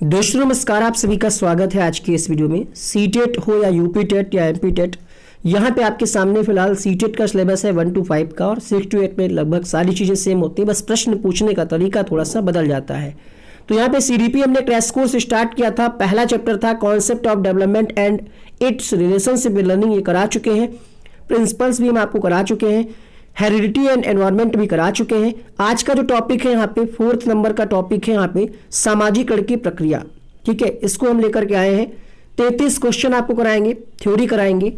दोस्तों नमस्कार, आप सभी का स्वागत है आज की इस वीडियो में। सीटेट हो या यूपी टेट या एमपी टेट, यहाँ पे आपके सामने फिलहाल सीटेट का सिलेबस है 1 to 5 का और 6 to 8 में लगभग सारी चीज़ें सेम होती हैं, बस प्रश्न पूछने का तरीका थोड़ा सा बदल जाता है। तो यहाँ पे सीडीपी हमने क्रैश कोर्स स्टार्ट किया था। पहला चैप्टर था concept of development and it's relationship with learning, ये करा चुके हैं। प्रिंसिपल्स भी हम आपको करा चुके हैं। हेरिडिटी एंड एनवायरनमेंट भी करा चुके हैं। आज का जो टॉपिक है यहाँ पे 4th नंबर का टॉपिक है यहाँ पे सामाजिकरण की प्रक्रिया। ठीक है, इसको हम लेकर के आए हैं। 33 क्वेश्चन आपको कराएंगे, थ्योरी कराएंगे।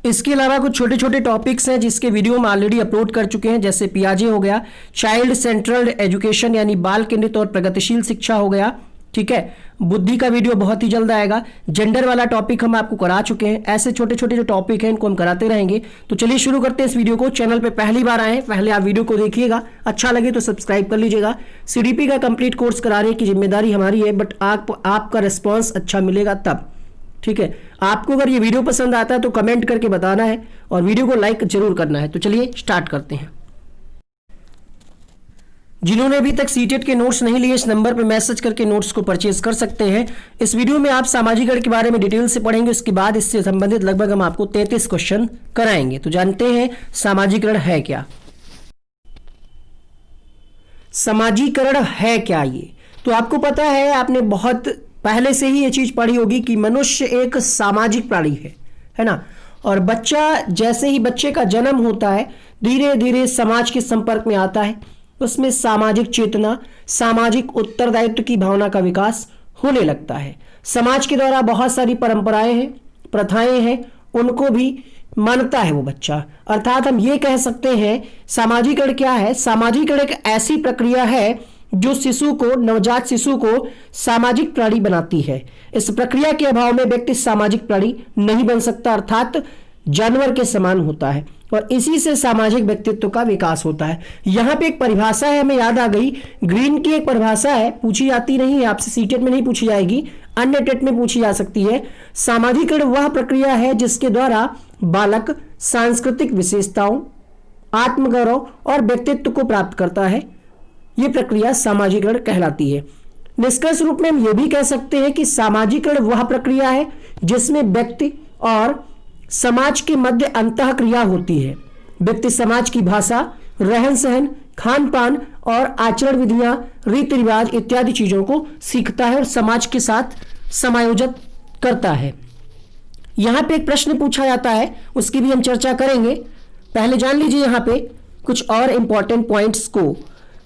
इसके अलावा कुछ छोटे छोटे टॉपिक्स हैं जिसके वीडियो हम ऑलरेडी अपलोड कर चुके हैं, जैसे पियाजे हो गया, चाइल्ड सेंट्रल एजुकेशन यानी बाल केंद्रित और प्रगतिशील शिक्षा हो गया। ठीक है, बुद्धि का वीडियो बहुत ही जल्द आएगा। जेंडर वाला टॉपिक हम आपको करा चुके हैं। ऐसे छोटे छोटे जो टॉपिक हैं इनको हम कराते रहेंगे। तो चलिए शुरू करते हैं इस वीडियो को। चैनल पे पहली बार आए हैं, पहले आप वीडियो को देखिएगा, अच्छा लगे तो सब्सक्राइब कर लीजिएगा। सीडीपी का कंप्लीट कोर्स कराने की जिम्मेदारी हमारी है, बट आपका रिस्पॉन्स अच्छा मिलेगा तब। ठीक है, आपको अगर ये वीडियो पसंद आता है तो कमेंट करके बताना है और वीडियो को लाइक जरूर करना है। तो चलिए स्टार्ट करते हैं। जिन्होंने अभी तक सीटेट के नोट्स नहीं लिए, इस नंबर पर मैसेज करके नोट्स को परचेज कर सकते हैं। इस वीडियो में आप सामाजिकरण के बारे में डिटेल से पढ़ेंगे, उसके बाद इससे संबंधित लगभग हम आपको 33 क्वेश्चन कराएंगे। तो जानते हैं सामाजिकरण है क्या। सामाजिकरण है क्या ये तो आपको पता है, आपने बहुत पहले से ही ये चीज पढ़ी होगी कि मनुष्य एक सामाजिक प्राणी है ना। और बच्चा, जैसे ही बच्चे का जन्म होता है, धीरे धीरे समाज के संपर्क में आता है। उसमें सामाजिक चेतना, सामाजिक उत्तरदायित्व की भावना का विकास होने लगता है। समाज के द्वारा बहुत सारी परंपराएं हैं, प्रथाएं हैं, उनको भी मानता है वो बच्चा। अर्थात हम ये कह सकते हैं सामाजिकरण क्या है। सामाजिकरण एक ऐसी प्रक्रिया है जो शिशु को, नवजात शिशु को सामाजिक प्राणी बनाती है। इस प्रक्रिया के अभाव में व्यक्ति सामाजिक प्राणी नहीं बन सकता, अर्थात जानवर के समान होता है। और इसी से सामाजिक व्यक्तित्व का विकास होता है। यहाँ पे एक परिभाषा है, हमें याद आ गई, ग्रीन की एक परिभाषा है, पूछी जाती नहीं है आपसे, सीटेट में नहीं पूछी जाएगी, अन्य टेट में पूछी जा सकती है। सामाजिकरण वह प्रक्रिया है जिसके द्वारा बालक सांस्कृतिक विशेषताओं, आत्मगौरव और व्यक्तित्व को प्राप्त करता है। यह प्रक्रिया सामाजिकरण कहलाती है। निष्कर्ष रूप में हम यह भी कह सकते हैं कि सामाजिकरण वह प्रक्रिया है जिसमें व्यक्ति और समाज के मध्य अंतःक्रिया होती है। व्यक्ति समाज की भाषा, रहन सहन, खान पान और आचरण विधियां, रीति रिवाज इत्यादि चीजों को सीखता है और समाज के साथ समायोजित करता है। यहां पे एक प्रश्न पूछा जाता है, उसकी भी हम चर्चा करेंगे। पहले जान लीजिए यहाँ पे कुछ और इंपॉर्टेंट पॉइंट्स को।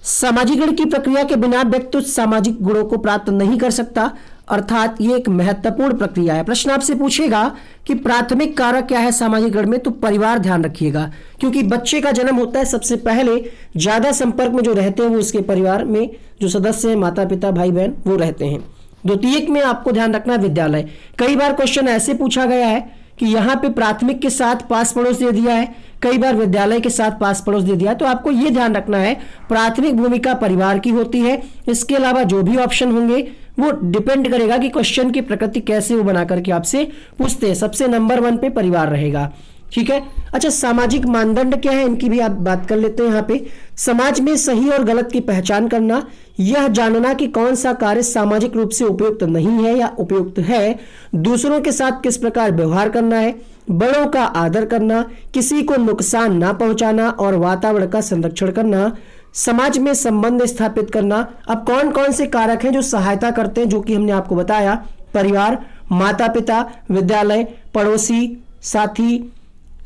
सामाजिकरण की प्रक्रिया के बिना व्यक्ति सामाजिक गुणों को प्राप्त नहीं कर सकता, अर्थात ये एक महत्वपूर्ण प्रक्रिया है। प्रश्न आपसे पूछेगा कि प्राथमिक कारक क्या है सामाजिकरण में, तो परिवार ध्यान रखिएगा, क्योंकि बच्चे का जन्म होता है, सबसे पहले ज्यादा संपर्क में जो रहते हैं वो उसके परिवार में जो सदस्य हैं, माता पिता भाई बहन, वो रहते हैं। द्वितीयक में आपको ध्यान रखना विद्यालय। कई बार क्वेश्चन ऐसे पूछा गया है कि यहाँ पे प्राथमिक के साथ पास पड़ोस दे दिया है, कई बार विद्यालय के साथ पास पड़ोस दे दिया है। तो आपको ये ध्यान रखना है प्राथमिक भूमिका परिवार की होती है। इसके अलावा जो भी ऑप्शन होंगे वो डिपेंड करेगा कि क्वेश्चन की प्रकृति कैसे वो बना करके आपसे पूछते हैं। सबसे नंबर 1 पे परिवार रहेगा। ठीक है, अच्छा सामाजिक मानदंड क्या है, इनकी भी आप बात कर लेते हैं। यहाँ पे समाज में सही और गलत की पहचान करना, यह जानना कि कौन सा कार्य सामाजिक रूप से उपयुक्त नहीं है या उपयुक्त है, दूसरों के साथ किस प्रकार व्यवहार करना है, बड़ों का आदर करना, किसी को नुकसान ना पहुंचाना और वातावरण का संरक्षण करना, समाज में संबंध स्थापित करना। अब कौन कौन से कारक हैं जो सहायता करते हैं, जो कि हमने आपको बताया, परिवार, माता पिता, विद्यालय, पड़ोसी, साथी,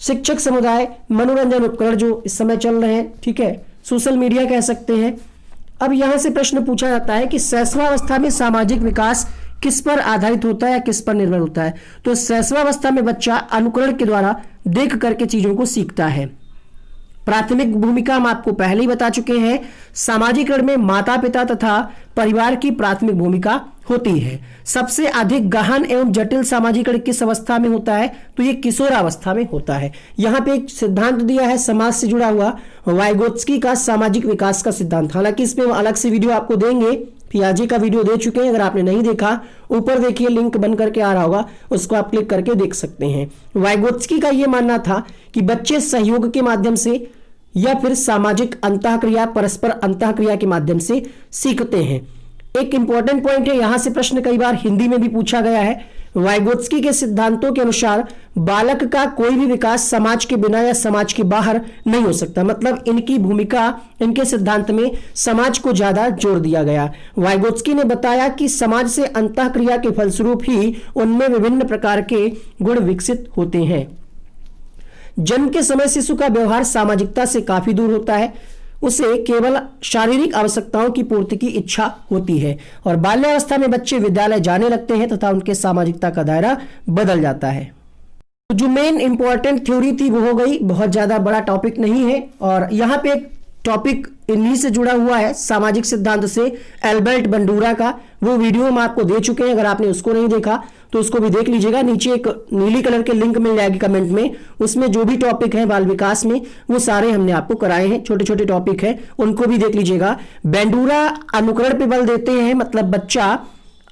शिक्षक समुदाय, मनोरंजन उपकरण जो इस समय चल रहे हैं, ठीक है, सोशल मीडिया कह सकते हैं। अब यहां से प्रश्न पूछा जाता है कि शैशवावस्था में सामाजिक विकास किस पर आधारित होता है या किस पर निर्भर होता है। तो शैशवावस्था में बच्चा अनुकरण के द्वारा देख करके चीजों को सीखता है। प्राथमिक भूमिका हम आपको पहले ही बता चुके हैं। सामाजिकरण में माता पिता तथा परिवार की प्राथमिक भूमिका होती है। सबसे अधिक गहन एवं जटिल सामाजिकरण किस अवस्था में होता है, तो ये किशोरावस्था में होता है। यहाँ पे एक सिद्धांत दिया है समाज से जुड़ा हुआ, वाइगोत्स्की का सामाजिक विकास का सिद्धांत। हालांकि इसमें अलग से वीडियो आपको देंगे, पियाजे का वीडियो दे चुके हैं, अगर आपने नहीं देखा ऊपर देखिए लिंक बन करके आ रहा होगा, उसको आप क्लिक करके देख सकते हैं। वाइगोत्स्की का यह मानना था कि बच्चे सहयोग के माध्यम से या फिर सामाजिक अंतःक्रिया, परस्पर अंतःक्रिया के माध्यम से सीखते हैं। एक इंपॉर्टेंट पॉइंट है, यहां से प्रश्न कई बार हिंदी में भी पूछा गया है। वाइगोत्स्की के सिद्धांतों के अनुसार बालक का कोई भी विकास समाज के बिना या समाज के बाहर नहीं हो सकता। मतलब इनकी भूमिका, इनके सिद्धांत में समाज को ज्यादा जोर दिया गया। वाइगोत्स्की ने बताया कि समाज से अंतःक्रिया के फलस्वरूप ही उनमें विभिन्न प्रकार के गुण विकसित होते हैं। जन्म के समय शिशु का व्यवहार सामाजिकता से काफी दूर होता है, उसे केवल शारीरिक आवश्यकताओं की पूर्ति की इच्छा होती है और बाल्यावस्था में बच्चे विद्यालय जाने लगते हैं तथा उनके सामाजिकता का दायरा बदल जाता है। जो मेन इंपॉर्टेंट थ्योरी थी वो हो गई, बहुत ज्यादा बड़ा टॉपिक नहीं है। और यहाँ पे एक टॉपिक इन्हीं से जुड़ा हुआ है सामाजिक सिद्धांत से, एल्बर्ट बंडूरा का, वो वीडियो हम आपको दे चुके हैं। अगर आपने उसको नहीं देखा तो उसको भी देख लीजिएगा, नीचे एक नीली कलर के लिंक मिल जाएगी कमेंट में। उसमें जो भी टॉपिक है बाल विकास में वो सारे हमने आपको कराए हैं, छोटे छोटे टॉपिक है, उनको भी देख लीजिएगा। बेंडूरा अनुकरण पे बल देते हैं, मतलब बच्चा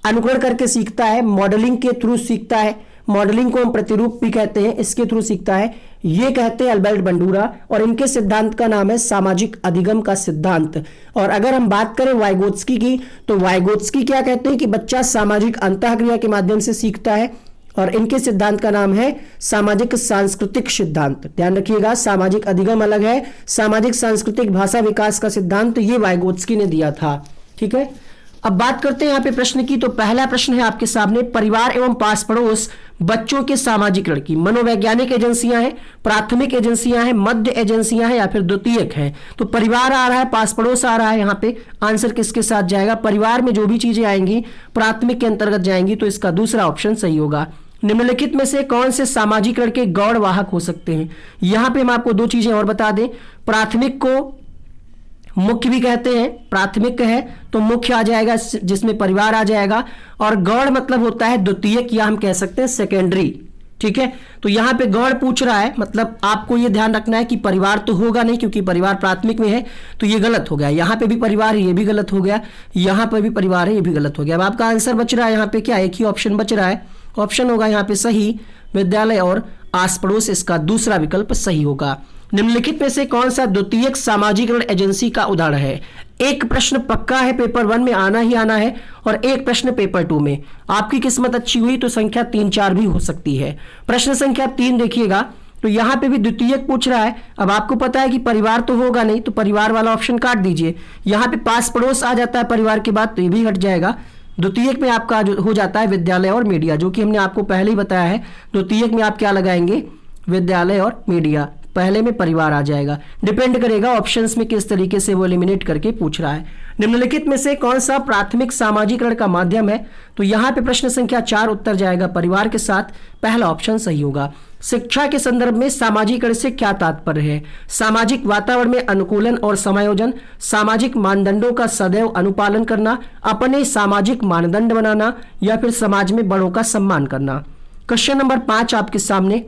अनुकरण करके सीखता है, मॉडलिंग के थ्रू सीखता है, मॉडलिंग को हम प्रतिरूप भी कहते हैं, इसके थ्रू सीखता है, ये कहते हैं अल्बर्ट बंडूरा। और इनके सिद्धांत का नाम है सामाजिक अधिगम का सिद्धांत। और अगर हम बात करें वाइगोत्स्की की, तो वाइगोत्स्की क्या कहते हैं कि बच्चा सामाजिक अंतःक्रिया के माध्यम से सीखता है और इनके सिद्धांत का नाम है सामाजिक सांस्कृतिक सिद्धांत। ध्यान रखिएगा, सामाजिक अधिगम अलग है, सामाजिक सांस्कृतिक भाषा विकास का सिद्धांत ये वाइगोत्स्की ने दिया था। ठीक है, अब बात करते हैं यहाँ पे प्रश्न की। तो पहला प्रश्न है आपके सामने, परिवार एवं पास पड़ोस बच्चों के सामाजिकरण की मनोवैज्ञानिक एजेंसियां हैं, प्राथमिक एजेंसियां हैं, मध्य एजेंसियां हैं या फिर द्वितीयक हैं। तो परिवार आ रहा है, पास पड़ोस आ रहा है, यहाँ पे आंसर किसके साथ जाएगा? परिवार में जो भी चीजें आएंगी प्राथमिक के अंतर्गत जाएंगी, तो इसका दूसरा ऑप्शन सही होगा। निम्नलिखित में से कौन से सामाजिकरण के गौण वाहक हो सकते हैं? यहां पे हम आपको दो चीजें और बता दें, प्राथमिक को मुख्य भी कहते हैं, प्राथमिक है तो मुख्य आ जाएगा जिसमें परिवार आ जाएगा, और गौण मतलब होता है द्वितीयक या हम कह सकते हैं सेकेंडरी। ठीक है, तो यहां पे गौण पूछ रहा है, मतलब आपको ये ध्यान रखना है कि परिवार तो होगा नहीं क्योंकि परिवार प्राथमिक में है, तो ये गलत हो गया। यहां पे भी परिवार है, ये भी गलत हो गया, यहां पर भी परिवार है, ये भी गलत हो गया। अब आपका आंसर बच रहा है यहाँ पे क्या? एक ही ऑप्शन बच रहा है, ऑप्शन होगा यहाँ पे सही, विद्यालय और आस पड़ोस, इसका दूसरा विकल्प सही होगा। निम्नलिखित में से कौन सा द्वितीयक सामाजिकरण एजेंसी का उदाहरण है? एक प्रश्न पक्का है, पेपर 1 में आना ही आना है, और एक प्रश्न पेपर 2 में। आपकी किस्मत अच्छी हुई तो संख्या 3, 4 भी हो सकती है। प्रश्न संख्या 3 देखिएगा, तो यहां पे भी द्वितीयक पूछ रहा है। अब आपको पता है कि परिवार तो होगा नहीं, तो परिवार वाला ऑप्शन काट दीजिए। यहां पे पास पड़ोस आ जाता है परिवार के बाद, तो ये भी हट जाएगा। द्वितीयक में आपका हो जाता है विद्यालय और मीडिया, जो कि हमने आपको पहले ही बताया है। द्वितीयक में आप क्या लगाएंगे? विद्यालय और मीडिया। पहले में परिवार आ जाएगा, डिपेंड करेगा ऑप्शंस में किस तरीके से वो एलिमिनेट करके पूछ रहा है। निम्नलिखित में से कौन सा प्राथमिक सामाजिकरण का माध्यम है? तो यहां पे प्रश्न संख्या 4 उत्तर जाएगा परिवार के साथ, पहला ऑप्शन सही होगा। शिक्षा के संदर्भ में सामाजिकरण से क्या तात्पर्य है? सामाजिक वातावरण में अनुकूलन और समायोजन, सामाजिक मानदंडों का सदैव अनुपालन करना, अपने सामाजिक मानदंड बनाना, या फिर समाज में बड़ों का सम्मान करना। क्वेश्चन नंबर 5 आपके सामने,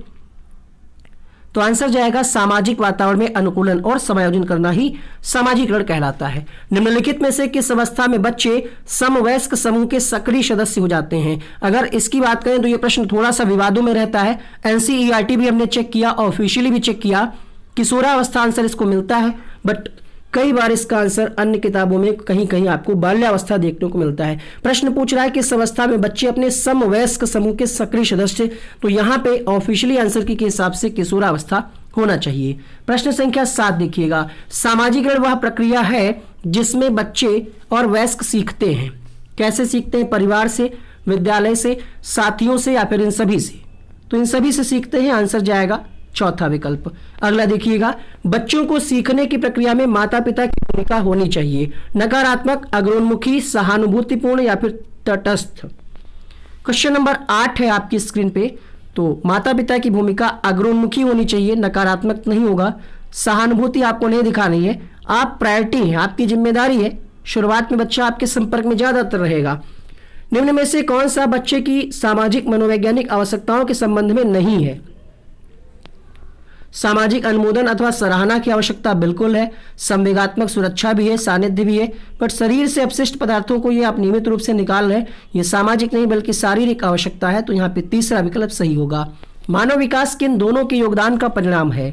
तो आंसर जाएगा सामाजिक वातावरण में अनुकूलन और समायोजन करना ही सामाजिकरण कहलाता है। निम्नलिखित में से किस अवस्था में बच्चे समवयस्क समूह के सक्रिय सदस्य हो जाते हैं? अगर इसकी बात करें तो यह प्रश्न थोड़ा सा विवादों में रहता है। एनसीईआरटी भी हमने चेक किया, ऑफिशियली भी चेक किया, किशोरावस्था आंसर इसको मिलता है, बट कई बार इसका आंसर अन्य किताबों में कहीं कहीं आपको बाल्यावस्था देखने को मिलता है। प्रश्न पूछ रहा है कि इस अवस्था में बच्चे अपने समवयस्क समूह के सक्रिय सदस्य, तो यहाँ पे ऑफिशियली आंसर के हिसाब से किशोरावस्था होना चाहिए। प्रश्न संख्या 7 देखिएगा, सामाजिकरण वह प्रक्रिया है जिसमें बच्चे और वयस्क सीखते हैं। कैसे सीखते हैं? परिवार से, विद्यालय से, साथियों से, या फिर इन सभी से? तो इन सभी से सीखते हैं, आंसर जाएगा चौथा विकल्प। अगला देखिएगा, बच्चों को सीखने की प्रक्रिया में माता पिता की भूमिका होनी चाहिए। नकारात्मक, अग्रोन्मुखी, सहानुभूतिपूर्ण, या फिर तटस्थ। क्वेश्चन नंबर 8 है आपकी स्क्रीन पे। तो माता पिता की भूमिका अग्रोन्मुखी होनी चाहिए, नकारात्मक नहीं होगा। सहानुभूति आपको नहीं दिखानी है, आप प्रायोरिटी है, आपकी जिम्मेदारी है। शुरुआत में बच्चा आपके संपर्क में ज्यादातर रहेगा। निम्न में से कौन सा बच्चे की सामाजिक मनोवैज्ञानिक आवश्यकताओं के संबंध में नहीं है? सामाजिक अनुमोदन अथवा सराहना की आवश्यकता बिल्कुल है, संवेगात्मक सुरक्षा भी है, सानिध्य भी है, बट शरीर से अपशिष्ट पदार्थों को ये आप नियमित रूप से निकाल रहे हैं, ये सामाजिक नहीं बल्कि शारीरिक आवश्यकता है, तो यहाँ पे तीसरा विकल्प सही होगा। मानव विकास किन दोनों के योगदान का परिणाम है?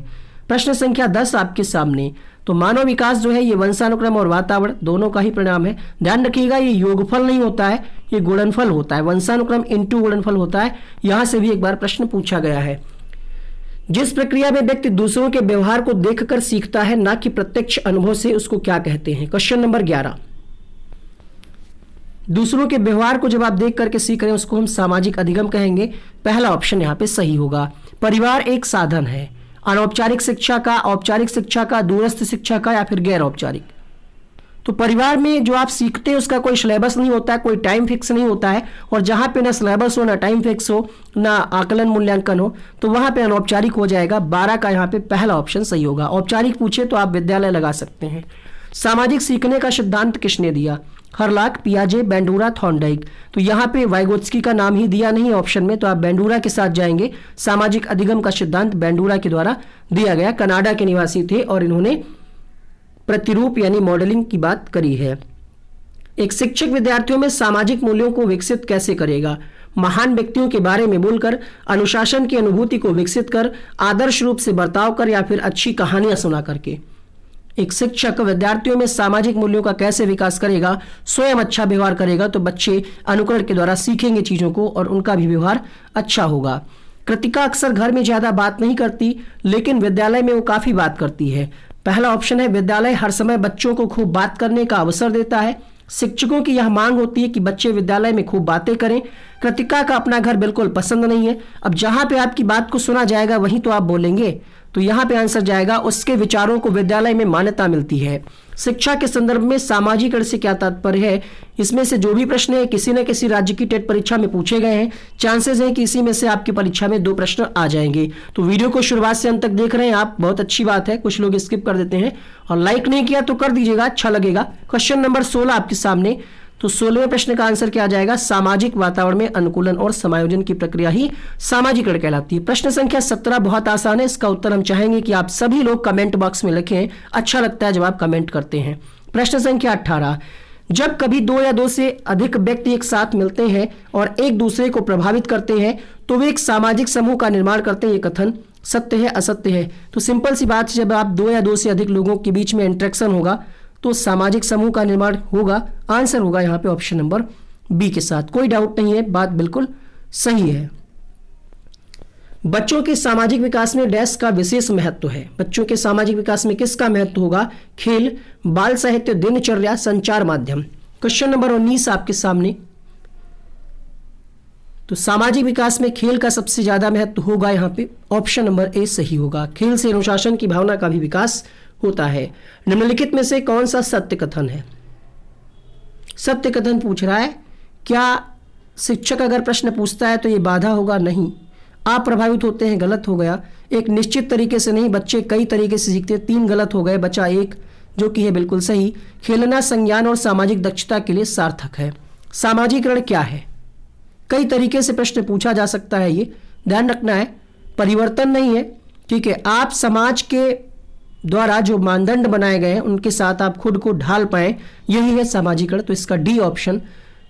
प्रश्न संख्या 10 आपके सामने। तो मानव विकास जो है ये वंशानुक्रम और वातावरण दोनों का ही परिणाम है। ध्यान रखिएगा, ये योगफल नहीं होता है, ये गुणनफल होता है। वंशानुक्रम इंटू गुणनफल होता है। यहां से भी एक बार प्रश्न पूछा गया है। जिस प्रक्रिया में व्यक्ति दूसरों के व्यवहार को देखकर सीखता है, ना कि प्रत्यक्ष अनुभव से, उसको क्या कहते हैं? Question number 11। दूसरों के व्यवहार को जब आप देख करके सीख रहे हैं उसको हम सामाजिक अधिगम कहेंगे। पहला ऑप्शन यहाँ पे सही होगा। परिवार एक साधन है अनौपचारिक शिक्षा का, औपचारिक शिक्षा का, दूरस्थ शिक्षा का, या फिर गैर औपचारिक। तो परिवार में जो आप सीखते हैं उसका कोई सिलेबस नहीं होता है, कोई टाइम फिक्स नहीं होता है, और जहाँ पे ना सिलेबस हो, ना टाइम फिक्स हो, ना आकलन मूल्यांकन हो, तो वहाँ पे अनौपचारिक हो जाएगा। 12 का यहाँ पे पहला ऑप्शन सही होगा। औपचारिक पूछे तो आप विद्यालय लगा सकते हैं। सामाजिक सीखने का सिद्धांत किसने दिया? हरलाक, पियाजे, बेंडूरा, थॉर्नडाइक। तो यहाँ पे वाइगोत्स्की का नाम ही दिया नहीं ऑप्शन में, तो आप बेंडूरा के साथ जाएंगे। सामाजिक अधिगम का सिद्धांत बेंडूरा के द्वारा दिया गया। कनाडा के निवासी थे और इन्होंने प्रतिरूप यानी मॉडलिंग की बात करी है। एक शिक्षक विद्यार्थियों में सामाजिक मूल्यों को विकसित कैसे करेगा? महान व्यक्तियों के बारे में बोलकर, अनुशासन की अनुभूति को विकसित कर, आदर्श रूप से बर्ताव कर, या फिर अच्छी कहानियां सुना करके। एक शिक्षक विद्यार्थियों में सामाजिक मूल्यों का कैसे विकास करेगा? स्वयं अच्छा व्यवहार करेगा तो बच्चे अनुकरण के द्वारा सीखेंगे चीजों को और उनका भी व्यवहार अच्छा होगा। कृतिका अक्सर घर में ज्यादा बात नहीं करती, लेकिन विद्यालय में वो काफी बात करती है। पहला ऑप्शन है विद्यालय हर समय बच्चों को खूब बात करने का अवसर देता है। शिक्षकों की यह मांग होती है कि बच्चे विद्यालय में खूब बातें करें। कृतिका का अपना घर बिल्कुल पसंद नहीं है। अब जहां पे आपकी बात को सुना जाएगा वहीं तो आप बोलेंगे, तो यहाँ पे आंसर जाएगा उसके विचारों को विद्यालय में मान्यता मिलती है। शिक्षा के संदर्भ में सामाजिकरण से क्या तात्पर्य है? इसमें से जो भी प्रश्न है किसी न किसी राज्य की टेट परीक्षा में पूछे गए हैं। चांसेस हैं कि इसी में से आपकी परीक्षा में 2 प्रश्न आ जाएंगे। तो वीडियो को शुरुआत से अंत तक देख रहे हैं आप, बहुत अच्छी बात है। कुछ लोग स्किप कर देते हैं और लाइक नहीं किया तो कर दीजिएगा, अच्छा लगेगा। क्वेश्चन नंबर 16 आपके सामने। तो 16वें प्रश्न का आंसर क्या आ जाएगा? सामाजिक वातावरण में अनुकूलन और समायोजन की प्रक्रिया ही सामाजिकरण कहलाती है। प्रश्न संख्या 17 बहुत आसान है। इसका उत्तर हम चाहेंगे कि आप सभी लोग कमेंट बॉक्स में लिखें। अच्छा लगता है जब आप कमेंट करते हैं। प्रश्न संख्या 18। जब कभी 2 या 2 से अधिक व्यक्ति एक साथ मिलते हैं और एक दूसरे को प्रभावित करते हैं तो वे एक सामाजिक समूह का निर्माण करते हैं। ये कथन सत्य है असत्य है? तो सिंपल सी बात है, जब आप 2 या 2 से अधिक लोगों के बीच में इंटरेक्शन होगा तो सामाजिक समूह का निर्माण होगा। आंसर होगा यहाँ पे ऑप्शन नंबर बी के साथ, कोई डाउट नहीं है, बात बिल्कुल सही है। बच्चों के सामाजिक विकास में डैश का विशेष महत्व है। बच्चों के सामाजिक विकास में किसका महत्व होगा? खेल, बाल साहित्य, दिनचर्या, संचार माध्यम। क्वेश्चन नंबर 19 आपके सामने। तो सामाजिक विकास में खेल का सबसे ज्यादा महत्व होगा। यहाँ पे ऑप्शन नंबर ए सही होगा। खेल से अनुशासन की भावना का भी विकास होता है। निम्नलिखित में से कौन सा सत्य कथन है? सत्य कथन पूछ रहा है। क्या शिक्षक अगर प्रश्न पूछता है तो ये बाधा होगा? नहीं। आप प्रभावित होते हैं, गलत हो गया। एक निश्चित तरीके से नहीं, बच्चे कई तरीके से सीखते हैं। 3 गलत हो गए, बचा 1 जो कि है बिल्कुल सही। खेलना संज्ञान और सामाजिक दक्षता के लिए सार्थक है। सामाजिकरण क्या है? कई तरीके से प्रश्न पूछा जा सकता है, ये ध्यान रखना है। परिवर्तन नहीं है, ठीक है। आप समाज के द्वारा जो मानदंड बनाए गए हैं उनके साथ आप खुद को ढाल पाए, यही है सामाजिकरण। तो इसका डी ऑप्शन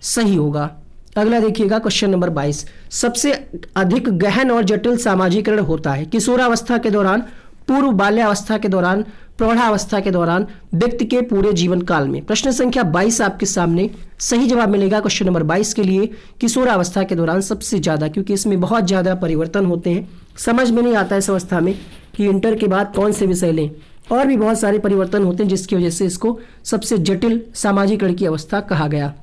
सही होगा। अगला देखिएगा क्वेश्चन नंबर 22। सबसे अधिक गहन और जटिल सामाजिकरण होता है किशोरावस्था के दौरान, पूर्व बाल्यावस्था के दौरान, प्रौढ़ावस्था के दौरान, व्यक्ति के पूरे जीवन काल में। प्रश्न संख्या 22 आपके सामने। सही जवाब मिलेगा क्वेश्चन नंबर 22 के लिए किशोरावस्था के दौरान सबसे ज्यादा, क्योंकि इसमें बहुत ज्यादा परिवर्तन होते हैं। समझ में नहीं आता इस अवस्था में कि इंटर के बाद कौन से विषय लें, और भी बहुत सारे परिवर्तन होते हैं जिसकी वजह से इसको सबसे जटिल सामाजिकरण की अवस्था कहा गया।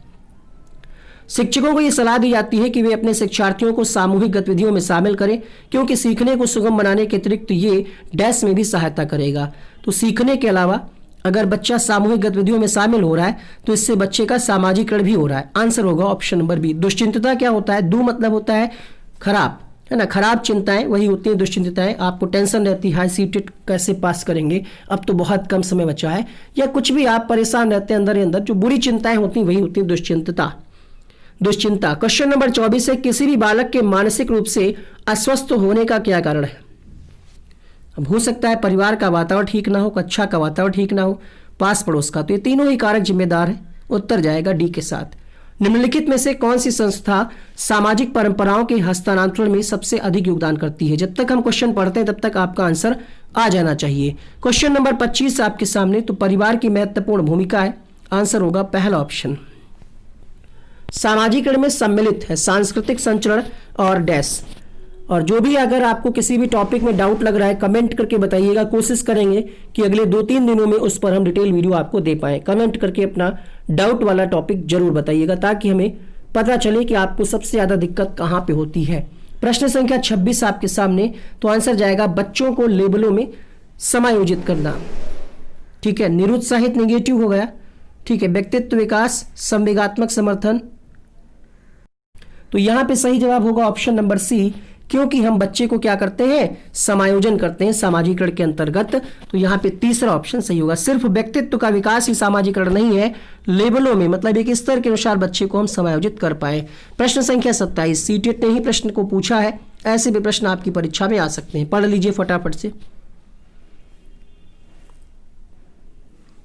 शिक्षकों को यह सलाह दी जाती है कि वे अपने शिक्षार्थियों को सामूहिक गतिविधियों में शामिल करें, क्योंकि सीखने को सुगम बनाने के अतिरिक्त ये डैश में भी सहायता करेगा। तो सीखने के अलावा अगर बच्चा सामूहिक गतिविधियों में शामिल हो रहा है तो इससे बच्चे का सामाजिकरण भी हो रहा है। आंसर होगा ऑप्शन नंबर बी। दुश्चिंतता क्या होता है? दू मतलब होता है खराब, है ना। खराब चिंताएं वही होती हैं दुश्चिंतताएं। आपको टेंशन रहती है, हाई सीटेड कैसे पास करेंगे, अब तो बहुत कम समय बचा है, या कुछ भी आप परेशान रहते हैं अंदर ही अंदर, जो बुरी चिंताएं होती हैं वही होती हैं दुश्चिंतता। क्वेश्चन नंबर 24 है। किसी भी बालक के मानसिक रूप से अस्वस्थ होने का क्या कारण है? अब हो सकता है परिवार का वातावरण ठीक ना हो, कक्षा का वातावरण ठीक ना हो, पास पड़ोस का, तो ये तीनों ही कारक जिम्मेदार है। उत्तर जाएगा डी के साथ। निम्नलिखित में से कौन सी संस्था सामाजिक परंपराओं के हस्तांतरण में सबसे अधिक योगदान करती है? जब तक हम क्वेश्चन पढ़ते हैं तब तक आपका आंसर आ जाना चाहिए। क्वेश्चन नंबर 25 आपके सामने, तो परिवार की महत्वपूर्ण भूमिका है, आंसर होगा पहला ऑप्शन। सामाजिकरण में सम्मिलित है सांस्कृतिक संचरण और डैश। और जो भी अगर आपको किसी भी टॉपिक में डाउट लग रहा है कमेंट करके बताइएगा, कोशिश करेंगे कि अगले 2-3 दिनों में उस पर हम डिटेल वीडियो आपको दे पाएं। कमेंट करके अपना डाउट वाला टॉपिक जरूर बताइएगा ताकि हमें पता चले कि आपको सबसे ज़्यादा दिक्कत कहाँ पे होती है। प्रश्न संख्या 26 आपके सामने, तो आंसर जाएगा बच्चों को लेबलों में समायोजित करना। ठीक है, निरुत्साहित नेगेटिव हो गया। ठीक है, व्यक्तित्व विकास, संवेगात्मक समर्थन, तो यहां पे सही जवाब होगा ऑप्शन नंबर सी, क्योंकि हम बच्चे को क्या करते हैं, समायोजन करते हैं सामाजिकरण के अंतर्गत। तो यहाँ पे तीसरा ऑप्शन सही होगा। सिर्फ व्यक्तित्व का विकास ही सामाजिकरण नहीं है, लेवलों में मतलब एक स्तर के अनुसार बच्चे को हम समायोजित कर पाए। प्रश्न संख्या 27, सीटेट ने ही प्रश्न को पूछा है, ऐसे भी प्रश्न आपकी परीक्षा में आ सकते हैं, पढ़ लीजिए फटाफट से।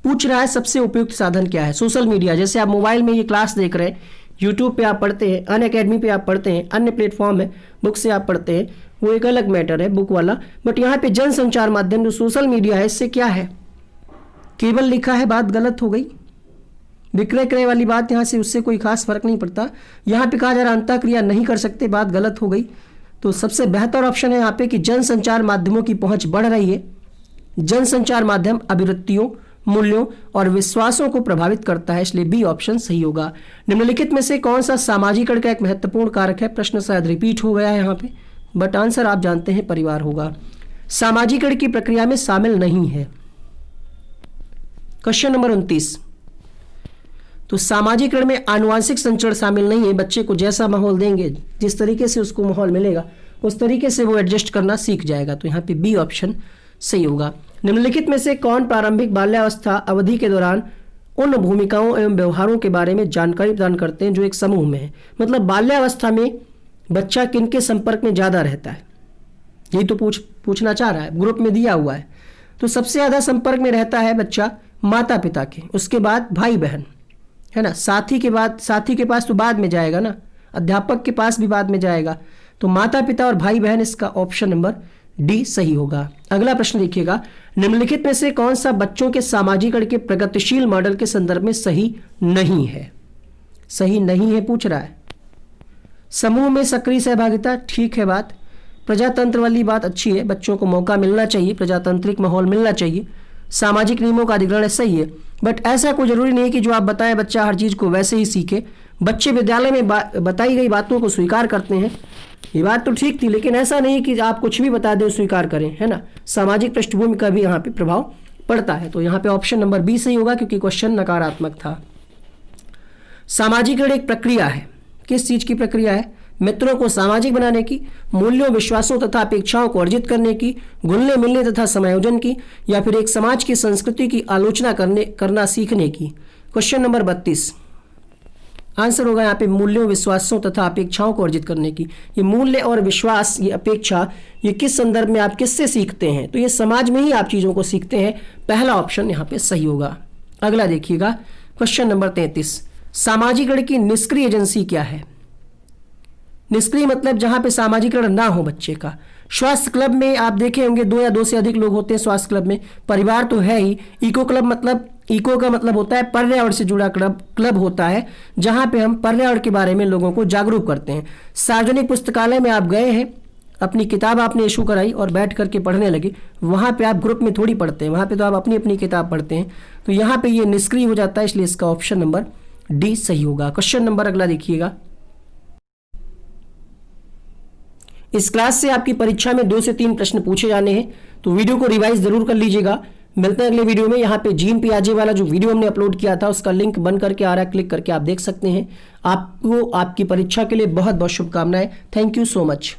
पूछ रहा है सबसे उपयुक्त साधन क्या है? सोशल मीडिया, जैसे आप मोबाइल में ये क्लास देख रहे हैं, यूट्यूब पे आप पढ़ते हैं, अनअकैडमी पे आप पढ़ते हैं, अन्य प्लेटफॉर्म है, बुक से आप पढ़ते हैं, वो एक अलग मैटर है बुक वाला। बट यहाँ पे जन संचार माध्यम जो सोशल मीडिया है, इससे क्या है, केवल लिखा है, बात गलत हो गई। विक्रय क्रय वाली बात यहाँ से उससे कोई खास फर्क नहीं पड़ता। यहाँ पे कहा जा रहा अंतःक्रिया नहीं कर सकते, बात गलत हो गई। तो सबसे बेहतर ऑप्शन है यहाँ पे कि जन संचार माध्यमों की पहुँच बढ़ रही है। जन संचार माध्यम अभिवृत्तियों, मूल्यों और विश्वासों को प्रभावित करता है, इसलिए बी ऑप्शन सही होगा। निम्नलिखित में से कौन सा सामाजिकरण का एक महत्वपूर्ण कारक है? प्रश्न शायद रिपीट हो गया है यहाँ पे, बट आंसर आप जानते हैं परिवार होगा। सामाजिकरण की प्रक्रिया में शामिल नहीं है। क्वेश्चन नंबर 29, तो सामाजिकरण में आनुवांशिक संचरण शामिल नहीं है। बच्चे को जैसा माहौल देंगे, जिस तरीके से उसको माहौल मिलेगा, उस तरीके से वो एडजस्ट करना सीख जाएगा। तो यहाँ पे बी ऑप्शन सही होगा। निम्नलिखित में से कौन प्रारंभिक बाल्यावस्था अवधि के दौरान उन भूमिकाओं एवं व्यवहारों के बारे में जानकारी प्रदान करते हैं जो एक समूह में है? मतलब बाल्यावस्था में बच्चा किनके संपर्क में ज़्यादा रहता है, यही तो पूछना चाह रहा है, ग्रुप में दिया हुआ है। तो सबसे ज़्यादा संपर्क में रहता है बच्चा माता पिता के, उसके बाद भाई बहन, है ना, साथी के पास तो बाद में जाएगा ना, अध्यापक के पास भी बाद में जाएगा। तो माता पिता और भाई बहन, इसका ऑप्शन नंबर डी सही होगा। अगला प्रश्न देखिएगा, निम्नलिखित में से कौन सा बच्चों के सामाजिकरण के प्रगतिशील मॉडल के संदर्भ में सही नहीं है? सही नहीं है पूछ रहा है। समूह में सक्रिय सहभागिता, ठीक है बात। प्रजातंत्र वाली बात अच्छी है, बच्चों को मौका मिलना चाहिए, प्रजातांत्रिक माहौल मिलना चाहिए। सामाजिक नियमों का अधिग्रहण सही है, बट ऐसा कोई जरूरी नहीं है कि जो आप बताएं बच्चा हर चीज़ को वैसे ही सीखे। बच्चे विद्यालय में बताई गई बातों को स्वीकार करते हैं, ये बात तो ठीक थी, लेकिन ऐसा नहीं कि आप कुछ भी बता दें स्वीकार करें, है ना। सामाजिक पृष्ठभूमि का भी यहाँ पे प्रभाव पड़ता है। तो यहाँ पे ऑप्शन नंबर बी सही होगा, क्योंकि क्वेश्चन नकारात्मक था। सामाजिकरण एक प्रक्रिया है, किस चीज़ की प्रक्रिया है? मित्रों को सामाजिक बनाने की, मूल्यों, विश्वासों तथा अपेक्षाओं को अर्जित करने की, घुलने मिलने तथा समायोजन की, या फिर एक समाज की संस्कृति की आलोचना करना सीखने की। क्वेश्चन नंबर 32, आंसर होगा यहाँ पे मूल्यों, विश्वासों तथा अपेक्षाओं को अर्जित करने की। ये मूल्य और विश्वास, ये अपेक्षा, ये किस संदर्भ में आप किससे सीखते हैं? तो ये समाज में ही आप चीज़ों को सीखते हैं। पहला ऑप्शन यहाँ पे सही होगा। अगला देखिएगा, क्वेश्चन नंबर 33, सामाजिकरण की निष्क्रिय एजेंसी क्या है? निष्क्रिय मतलब जहाँ पे सामाजिकरण ना हो बच्चे का। स्वास्थ्य क्लब में आप देखे होंगे 2 या 2 से अधिक लोग होते हैं स्वास्थ्य क्लब में। परिवार तो है ही। इको क्लब मतलब, इको का मतलब होता है पर्यावरण से जुड़ा क्लब होता है, जहाँ पे हम पर्यावरण के बारे में लोगों को जागरूक करते हैं। सार्वजनिक पुस्तकालय में आप गए हैं, अपनी किताब आपने इशू कराई और बैठ करके पढ़ने लगे, वहाँ पे आप ग्रुप में थोड़ी पढ़ते हैं, वहाँ पे तो आप अपनी अपनी किताब पढ़ते हैं। तो यहाँ पे ये निष्क्रिय हो जाता है, इसलिए इसका ऑप्शन नंबर डी सही होगा। क्वेश्चन नंबर अगला देखिएगा, इस क्लास से आपकी परीक्षा में 2 से 3 प्रश्न पूछे जाने हैं, तो वीडियो को रिवाइज जरूर कर लीजिएगा। मिलते हैं अगले वीडियो में। यहाँ पे जीन पियाजे वाला जो वीडियो हमने अपलोड किया था, उसका लिंक बन करके आ रहा है, क्लिक करके आप देख सकते हैं। आपको आपकी परीक्षा के लिए बहुत बहुत शुभकामनाएं। Thank you so much.